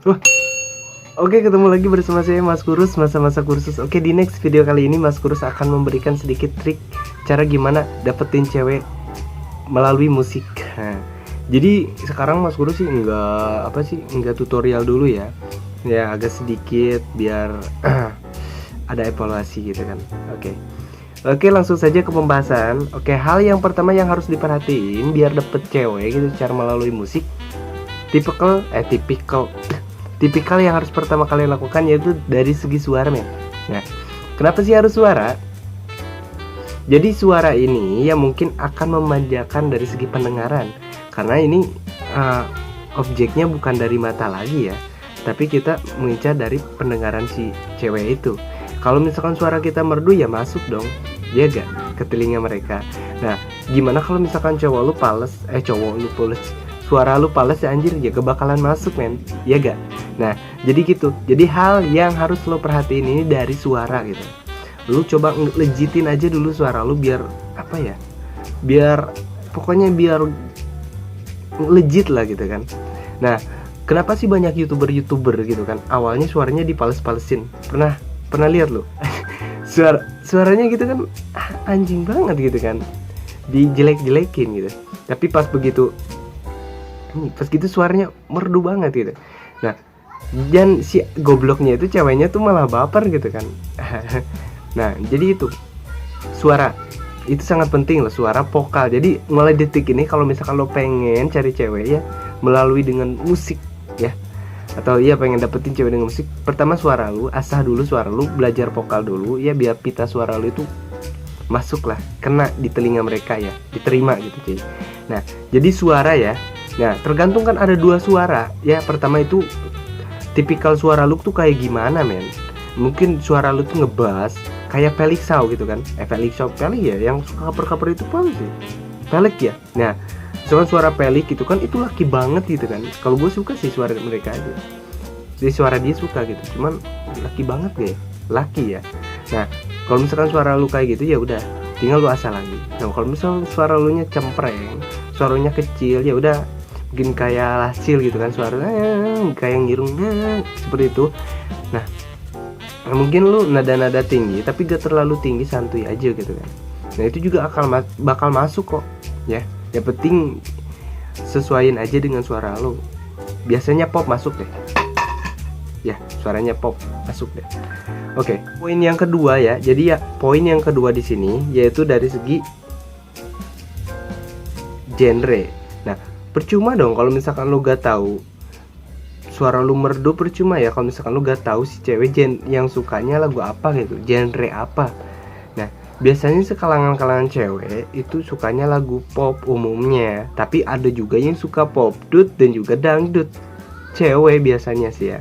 Wah, oke, ketemu lagi bersama saya Mas Kurus, masa-masa kursus. Oke, di next video kali ini Mas Kurus akan memberikan sedikit trik cara gimana dapetin cewek melalui musik. Nah, jadi sekarang Mas Kurus sih nggak tutorial dulu ya. Ya agak sedikit biar ada evaluasi gitu kan. Oke, langsung saja ke pembahasan. Oke, hal yang pertama yang harus diperhatiin biar dapet cewek gitu cara melalui musik. Tipikal yang harus pertama kali lakukan yaitu dari segi suara, men. Nah, kenapa sih harus suara? Jadi suara ini ya mungkin akan memanjakan dari segi pendengaran, karena ini objeknya bukan dari mata lagi ya, tapi kita mengincar dari pendengaran si cewek itu. Kalau misalkan suara kita merdu ya masuk dong, ya gak, ke telinga mereka. Nah, gimana kalau misalkan suara lu pales suara lu pales ya anjir, ya kebakalan masuk, men, ya gak. Nah, jadi gitu. Jadi hal yang harus lo perhatiin ini dari suara gitu. Lu coba lejitin aja dulu suara lu biar apa ya? Biar pokoknya biar legit lah gitu kan. Nah, kenapa sih banyak YouTuber gitu kan? Awalnya suaranya dipales-palesin. Pernah lihat lu? Suaranya gitu kan anjing banget gitu kan. Dijelek-jelekin gitu. Tapi pas gitu suaranya merdu banget gitu. Nah, dan si gobloknya itu ceweknya tuh malah baper gitu kan. Nah, jadi itu suara itu sangat penting loh, suara vokal. Jadi mulai detik ini kalau misalkan lo pengen cari cewek ya melalui dengan musik ya, atau ya pengen dapetin cewek dengan musik, pertama suara lu, asah dulu suara lu, belajar vokal dulu ya biar pita suara lu itu masuk lah, kena di telinga mereka ya, diterima gitu cuy. Nah, jadi suara ya. Nah, tergantung kan ada dua suara ya. Pertama itu tipikal suara lu tuh kayak gimana, men. Mungkin suara lu tuh ngebas kayak Felix Shaw gitu kan. Felix Shaw ya yang suka cover itu apa sih? Felix ya. Nah, soalnya suara Felix itu kan itu laki banget gitu kan. Kalau gue suka sih suara mereka aja. Jadi suara dia suka gitu. Cuman laki banget gak ya? Laki ya. Nah, kalau misalkan suara lu kayak gitu ya udah, tinggal lu asal lagi. Nah, kalau misalkan suara lu nya cempreng, suaranya kecil ya udah, mungkin kayak lasil gitu kan suaranya, kayak ngirung seperti itu. Nah, mungkin lu nada-nada tinggi tapi gak terlalu tinggi, santuy aja gitu kan. Nah, itu juga bakal masuk kok ya. Yang penting sesuaiin aja dengan suara lu. Biasanya pop masuk deh ya, suaranya pop masuk deh. Oke, poin yang kedua ya. Jadi ya poin yang kedua di sini yaitu dari segi genre. Nah, percuma dong kalau misalkan lu gak tahu suara lu merdu, percuma ya kalau misalkan lu gak tahu si cewek yang sukanya lagu apa gitu, genre apa. Nah, biasanya sekalangan cewek itu sukanya lagu pop umumnya, tapi ada juga yang suka pop dut dan juga dangdut cewek biasanya sih ya.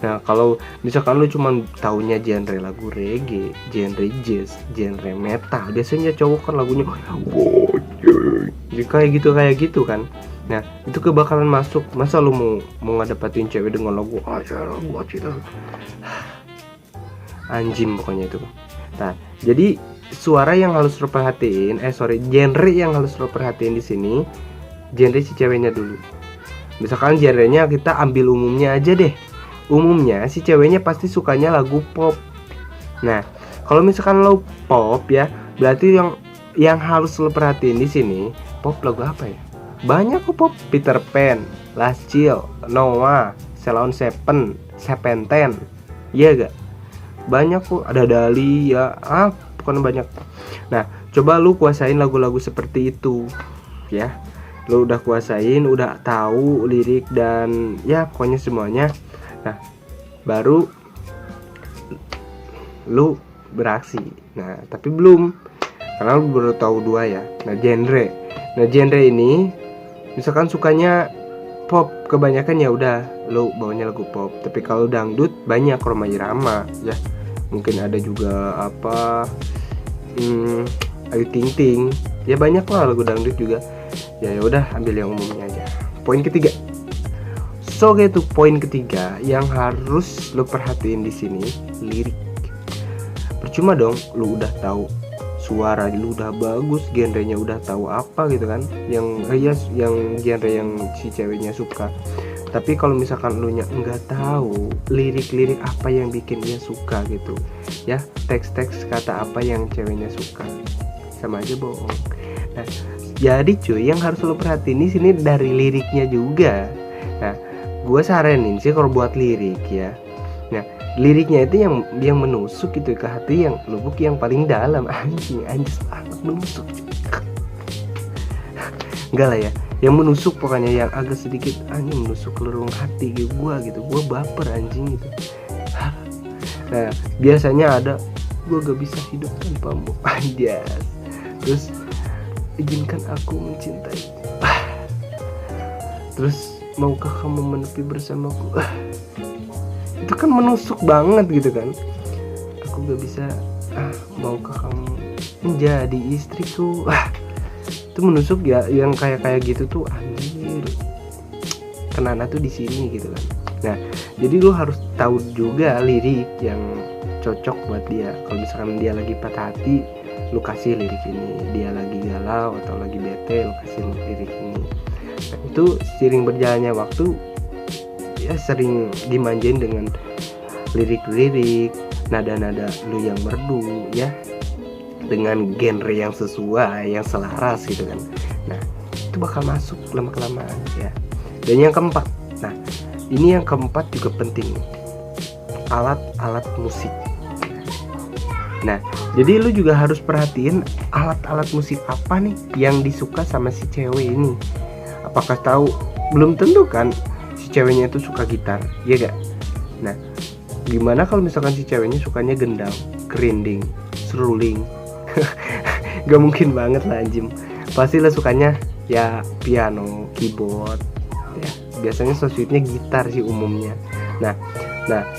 Nah, kalau misalkan lu cuma taunya genre lagu reggae, genre jazz, genre metal, biasanya cowok kan lagunya kayak gitu kan. Nah, itu kebakalan masuk. Masa lu mau ngedapetin cewek dengan lagu anjing pokoknya itu. Nah, jadi suara yang harus lo perhatiin, genre yang harus lo perhatiin di sini, genre si ceweknya dulu. Misalkan genrenya kita ambil umumnya aja deh. Umumnya si ceweknya pasti sukanya lagu pop. Nah, kalau misalkan lo pop ya, berarti yang harus lo perhatiin di sini pop lagu apa ya? Banyak kok pop, Peter Pan, Last Chill, Noah, Ceylon Seven, Seventeen, iya gak? Banyak kok, ada Dali ya, pokoknya banyak. Nah, coba lu kuasain lagu-lagu seperti itu ya. Lu udah kuasain, udah tahu lirik dan ya pokoknya semuanya. Nah, baru lu beraksi. Nah, tapi belum, karena lu baru tahu dua ya. Nah, genre ini misalkan sukanya pop kebanyakan ya udah lu bawanya lagu pop. Tapi kalau dangdut banyak Rhoma Irama ya. Mungkin ada juga Ayu Ting Ting. Ya banyak lah lagu dangdut juga. Ya udah ambil yang umumnya aja. Poin ketiga. So gitu, poin ketiga yang harus lo perhatiin di sini lirik. Percuma dong lu udah tahu suara lu udah bagus, genrenya udah tahu apa gitu kan, yang genre yang si ceweknya suka, Tapi kalau misalkan lu nya nggak tahu lirik-lirik apa yang bikin dia suka gitu ya, teks-teks kata apa yang ceweknya suka, sama aja bohong. Nah, jadi cuy, yang harus lo perhatiin di sini dari liriknya juga. Nah, gue saranin sih kalau buat lirik ya. Nah, liriknya itu yang menusuk gitu ke hati, yang lubuk, yang paling dalam. Anjing banget menusuk cuy. Enggak lah ya, yang menusuk pokoknya, yang agak sedikit anjing menusuk ke relung hati gitu. Gue baper anjing gitu. Nah, biasanya ada gue gak bisa hidup tanpamu, anjas. Terus izinkan aku mencintai. Terus maukah kamu menepi bersamaku? Itu kan menusuk banget gitu kan. Aku gak bisa. Maukah kamu menjadi istriku? Itu menusuk ya, yang kayak gitu tuh anjir. Kenana tuh di sini gitu kan. Nah, jadi lu harus tahu juga lirik yang cocok buat dia. Kalau misalkan dia lagi patah hati, lu kasih lirik ini. Dia lagi galau atau lagi bete, lu kasih lirik ini. Nah, itu seiring berjalannya waktu ya sering dimanjain dengan lirik-lirik, nada-nada lu yang merdu ya, dengan genre yang sesuai, yang selaras gitu kan. Nah, itu bakal masuk lama-kelamaan ya. Dan yang keempat, nah ini yang keempat juga penting, alat-alat musik. Nah, jadi lu juga harus perhatiin alat-alat musik apa nih yang disuka sama si cewek ini. Apakah tahu? Belum tentu kan si ceweknya itu suka gitar, ya gak? Nah, gimana kalau misalkan si ceweknya sukanya gendang, kerinding, seruling? Gak mungkin banget lah anjim. Pasti lah sukanya ya piano, keyboard ya. Biasanya so sweetnya gitar sih umumnya. Nah,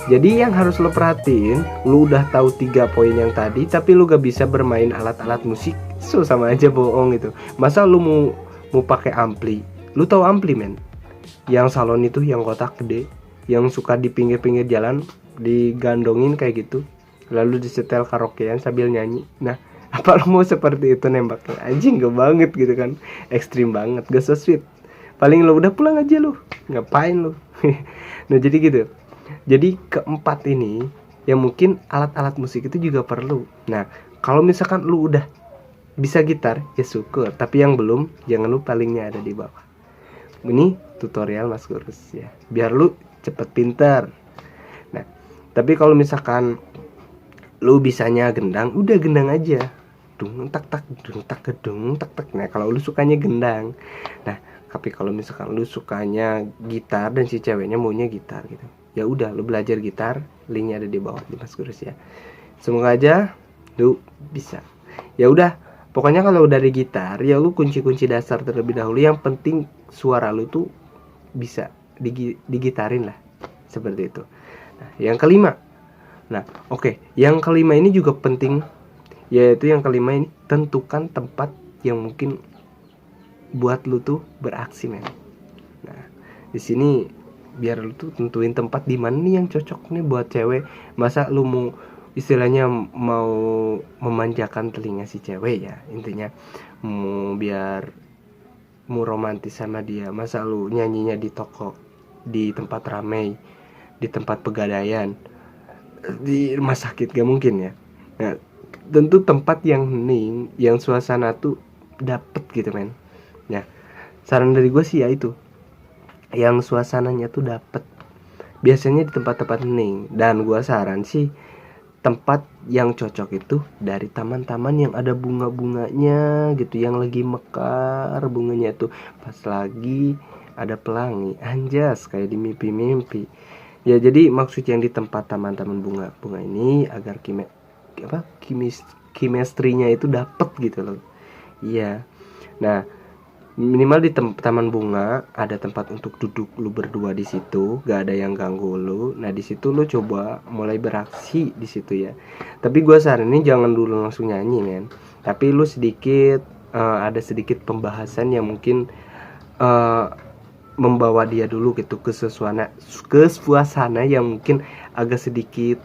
jadi yang harus lo perhatiin, lu udah tahu 3 poin yang tadi, tapi lu gak bisa bermain alat-alat musik, so sama aja bohong gitu. Masa lu mau pakai ampli? Lu tahu ampli men? Yang salon itu yang kotak gede, yang suka di pinggir-pinggir jalan digandongin kayak gitu, lalu disetel karaokean sambil nyanyi. Nah, apa lu mau seperti itu nembaknya? Anjing gak banget gitu kan, ekstrim banget, gak so sweet. Paling lo udah pulang aja lu, ngapain lu? Nah jadi gitu. Jadi keempat ini yang mungkin alat-alat musik itu juga perlu. Nah, kalau misalkan lu udah bisa gitar ya syukur, tapi yang belum jangan lupa linknya ada di bawah. Ini tutorial Mas Gurus ya, biar lu cepet pintar. Nah, tapi kalau misalkan lu bisanya gendang, udah gendang aja. Dung tak tak dung tak gedung tak tak. Nah, kalau lu sukanya gendang. Nah, tapi kalau misalkan lu sukanya gitar dan si ceweknya maunya gitar gitu, ya udah lu belajar gitar, linknya ada di bawah di Mas Gurus ya. Semoga aja lu bisa. Ya udah, pokoknya kalau dari gitar ya lu kunci-kunci dasar terlebih dahulu. Yang penting suara lu tuh bisa digitarin lah, seperti itu. Nah, yang kelima. Nah, oke. Yang kelima ini juga penting, yaitu yang kelima ini tentukan tempat yang mungkin buat lu tuh beraksi men. Nah, di sini biar lu tuh tentuin tempat di mana nih yang cocok nih buat cewek. Masa lu mau istilahnya mau memanjakan telinga si cewek ya, intinya mau romantis sama dia. Masa lu nyanyinya di toko, di tempat ramai, di tempat pegadaian, di rumah sakit? Gak mungkin ya. Nah, tentu tempat yang hening, yang suasana tuh dapet gitu men. Nah, saran dari gue sih ya itu, yang suasananya tuh dapet. Biasanya di tempat-tempat hening. Dan gue saran sih tempat yang cocok itu dari taman-taman yang ada bunga-bunganya gitu, yang lagi mekar bunganya tuh, pas lagi ada pelangi, anjas kayak di mimpi-mimpi. Ya jadi maksud yang di tempat taman-taman bunga-bunga ini agar chemistry-nya itu dapet gitu loh. Iya. Nah, minimal di taman bunga ada tempat untuk duduk lu berdua di situ, gak ada yang ganggu lu. Nah di situ lu coba mulai beraksi di situ ya. Tapi gue saranin jangan dulu langsung nyanyi men. Tapi lu sedikit ada sedikit pembahasan yang mungkin membawa dia dulu gitu ke suasana yang mungkin agak sedikit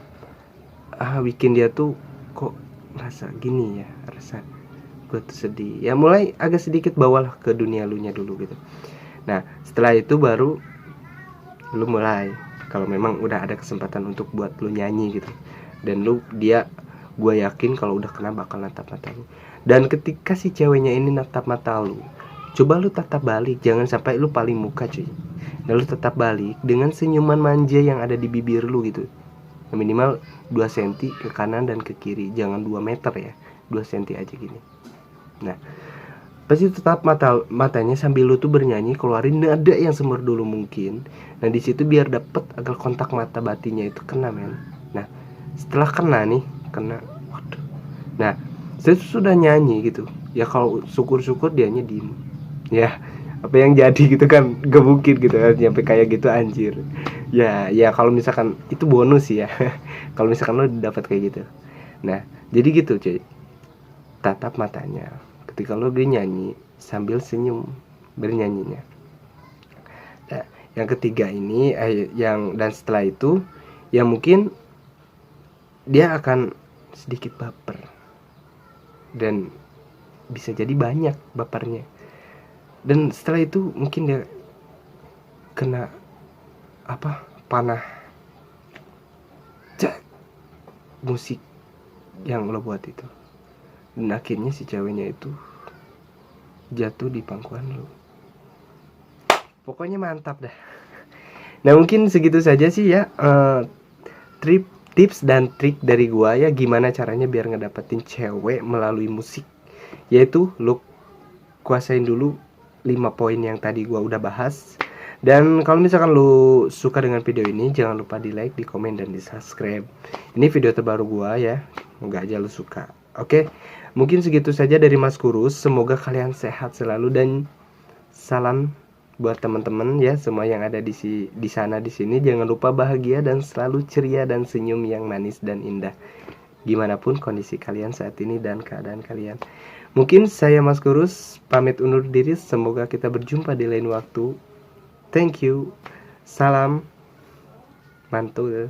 bikin dia tuh kok rasa gini ya, rasa gue tuh sedih ya, mulai agak sedikit bawalah ke dunia lu nya dulu gitu. Nah setelah itu baru lu mulai kalau memang udah ada kesempatan untuk buat lu nyanyi gitu, dan gue yakin kalau udah kena bakal natap mata lu. Dan ketika si ceweknya ini natap mata lu, coba lu tatap balik, jangan sampai lu paling muka cuy. Dan lu tetap balik dengan senyuman manja yang ada di bibir lu gitu, minimal 2 cm ke kanan dan ke kiri, jangan 2 meter ya, 2 cm aja gini. Nah, pasti tetap matanya sambil lu tuh bernyanyi, keluarin nada yang semerdulu mungkin. Nah di situ biar dapet agar kontak mata batinnya itu kena men. Nah setelah kena, waduh. Nah saya sudah nyanyi gitu ya, kalau syukur-syukur dianya diem ya, apa yang jadi gitu kan, gak mungkin gitu kan nyampe kayak gitu anjir. Ya kalau misalkan itu bonus ya kalau misalkan lo dapat kayak gitu. Nah jadi gitu cuy, tatap matanya ketika lo nyanyi sambil senyum bernyanyinya. Nah, yang ketiga ini dan setelah itu ya mungkin dia akan sedikit baper, dan bisa jadi banyak bapernya. Dan setelah itu mungkin dia kena panah musik yang lo buat itu, dan akhirnya si ceweknya itu jatuh di pangkuan lo. Pokoknya mantap dah. Nah mungkin segitu saja sih ya, tips dan trik dari gua ya, gimana caranya biar ngedapetin cewek melalui musik. Yaitu lu kuasain dulu 5 poin yang tadi gua udah bahas. Dan kalau misalkan lu suka dengan video ini, jangan lupa di like, di komen, dan di subscribe. Ini video terbaru gua ya, semoga aja lu suka. Oke, mungkin segitu saja dari Mas Kurus. Semoga kalian sehat selalu, dan salam buat teman-teman ya semua yang ada di sana di sini. Jangan lupa bahagia dan selalu ceria dan senyum yang manis dan indah, gimana pun kondisi kalian saat ini dan keadaan kalian. Mungkin saya Mas Kurus pamit undur diri. Semoga kita berjumpa di lain waktu. Thank you. Salam mantul.